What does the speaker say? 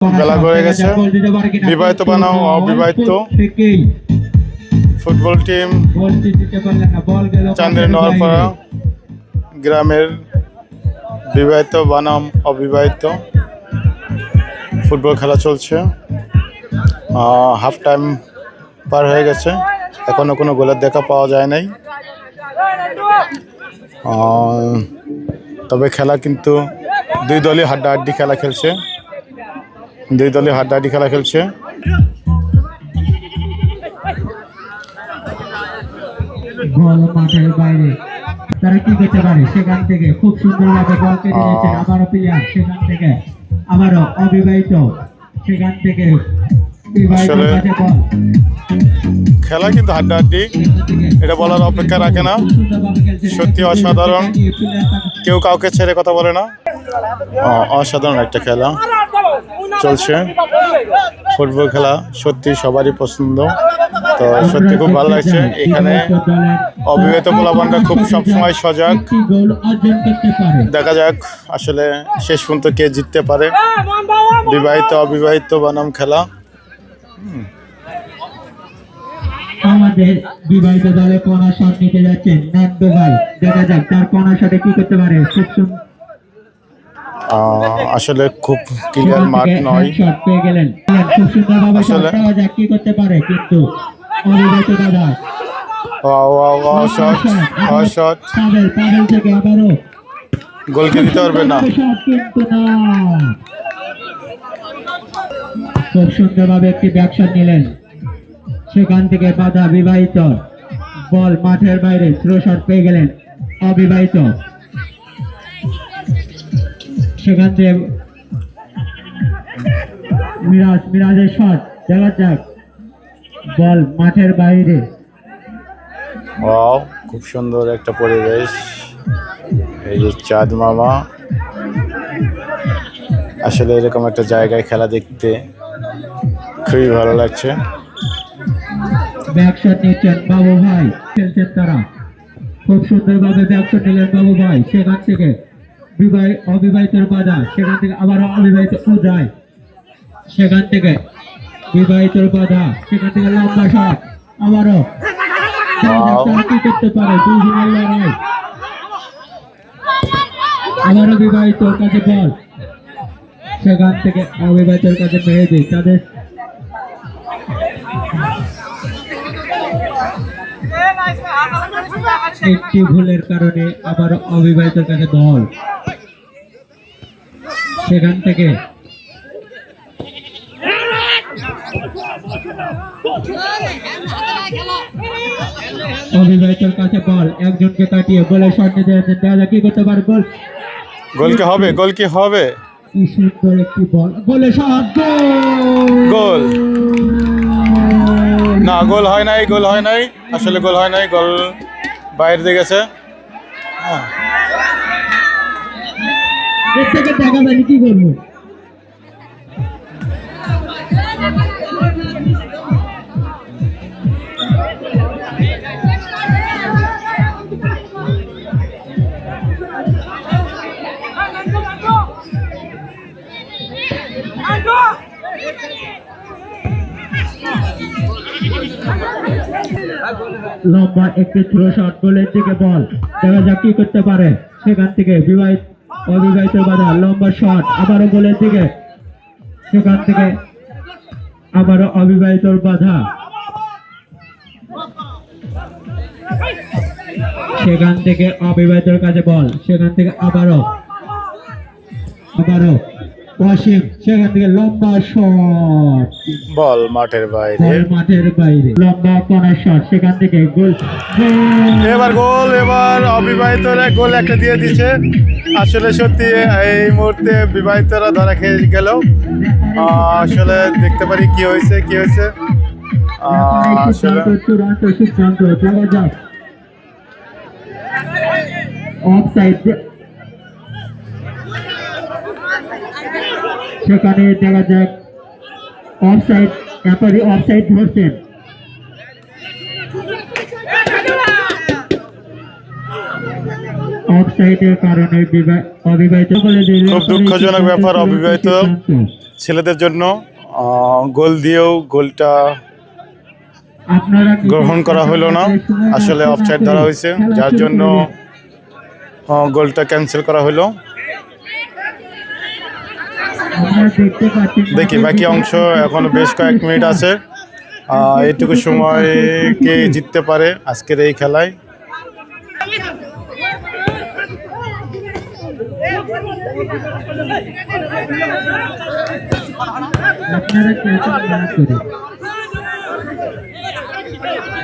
বেলা গড়ে গেছে। বিবাহিত বানাও অবিবাহিত ফুটবল টিম চান্দের নওয়ারপাড়া গ্রামের বিবাহিত বানাম অবিবাহিত ফুটবল খেলা চলছে। হাফ টাইম পার হয়ে গেছে, এখনো কোনো গোলের দেখা পাওয়া যায় নাই। তবে খেলা কিন্তু দুই দলই হাড্ডাহাড্ডি খেলা খেলছে। বল মাঠের বাইরে, তারা কি করতে পারে সেখান থেকে খুব সুন্দরভাবে বল কেটে দিয়েছেন। আবারও প্লেয়ার সেখান থেকে, আবারও অবিবাহিত সেখান থেকে খেলা কিন্তু হাড্ডাহাড্ডি, এটা বলার অপেক্ষা রাখে না। সত্যি অসাধারণ, কেউ কাউকে ছেড়ে কথা বলে না। অসাধারণ একটা খেলা চলছে। ফুটবল খেলা সত্যি সবারই পছন্দ, তো সত্যি খুব ভালো লাগছে। এখানে অবিবাহিত পোলাপানরা খুব সবসময় সজাগ। দেখা যাক আসলে শেষ পর্যন্ত কে জিততে পারে। বিবাহিত অবিবাহিত বানাম খেলা। আমাদের বিবাহিত দলে কর্নার শট নিতে যাচ্ছেন নান্টু ভাই। দেখা যাক তার কর্নার শটে কি করতে পারে। আসলে খুব ক্লিয়ার মাঠ নয়। শট পেয়ে গেলেন, খুব সুন্দরভাবে শট দেওয়া যাক কি করতে পারে, কিন্তু অবিবাহিত দাদা শট পাবেল থেকে আবারও গোলকে দিতে পারবে না, কিন্তু না। খুব সুন্দরভাবে একটি ব্যাক শট নিলেন, সেখান থেকে বাধা। বিবাহিত বল মাঠের বাইরে, থ্রো শট পেয়ে গেলেন অবিবাহিত। সেখান থেকে মিরাজের শট, দেখা যাক বল মাঠের বাইরে। খুব সুন্দর একটা পরিবেশ। এই যে চাঁদ মামা, আসলে এরকম একটা জায়গায় খেলা দেখতে খুবই ভালো লাগছে। ব্যাক শট নিচ্ছেন বাবু ভাই, খেলছেন তারা খুব সুন্দরভাবে ব্যাক শট নিলেন বাবু ভাই। সেখান থেকে অবিবাহিতের বাধা, সেখান থেকে আবারও অবিবাহিত উদয়, সেখান থেকে বিবাহিতের বাধা, সেখান থেকে লম্বা শট আবারও। কি করতে পারে দুজনের লড়াই, আবারও বিবাহিতর কাছে বল, সেখান থেকে অবিবাহিতের কাছে মেহেদি। তাদের একটি ভুলের কারণে আবার অবিবাহিতের কাছে বল, সেখান থেকে অবিবাহিতের কাছে বল, একজনকে কাটিয়ে গোলের শট নিতে যাচ্ছেন। দাদা কি করতে পারে, গোল কি হবে কি সুন্দর একটি বল, গোলের শট, গোল না, গোল হয় নাই আসলে গোল হয় নাই, গোল বাইরে দিয়ে গেছে। এর থেকে দেখা যায়নি, কি করবো। লম্বা একটি থ্রো শট, গোলের দিকে বল, দেখা যাক কি করতে পারে। সেখান থেকে অবিবাহিত বাধা, লম্বা শট আবারও গোলের দিকে, সেখান থেকে আবারও অবিবাহিত বাধা, সেখান থেকে অবিবাহিতর কাছে বল, সেখান থেকে আবারও ওয়াসিম, সেখান থেকে লম্বা শট, বল মাঠের বাইরে, লম্বা কর্নার শট, সেখান থেকে গোল। এবার অবিবাহিতরা গোল একটা দিয়ে দিচ্ছে। আসলে সত্যি এই মুহূর্তে বিবাহিতরা ধরা খেয়ে গেল। আসলে দেখতে পারি কি হয়েছে আসলে চূড়ান্ত সিদ্ধান্ত, দেখা যাক অফসাইড, সেখানে দেখা যাক অফসাইড, এরপরই অফসাইড ধরছেন। অফসাইডের কারণে অবিবাহিত, খুব দুঃখজনক ব্যাপার। অবিবাহিত ছেলেদের জন্য গোল দিয়েও গোলটা আপনারা গ্রহণ করা হলো না, আসলে অফসাইড ধরা হয়েছে, যার জন্য গোলটা ক্যান্সেল করা হলো। আপনারা দেখতে পাচ্ছেন দেখি বাকি অংশ এখনো বেশ কয়েক মিনিট আছে। এইটুকু সময় কে জিততে পারে আজকের এই খেলায়। আপনারা খেলছেন না করে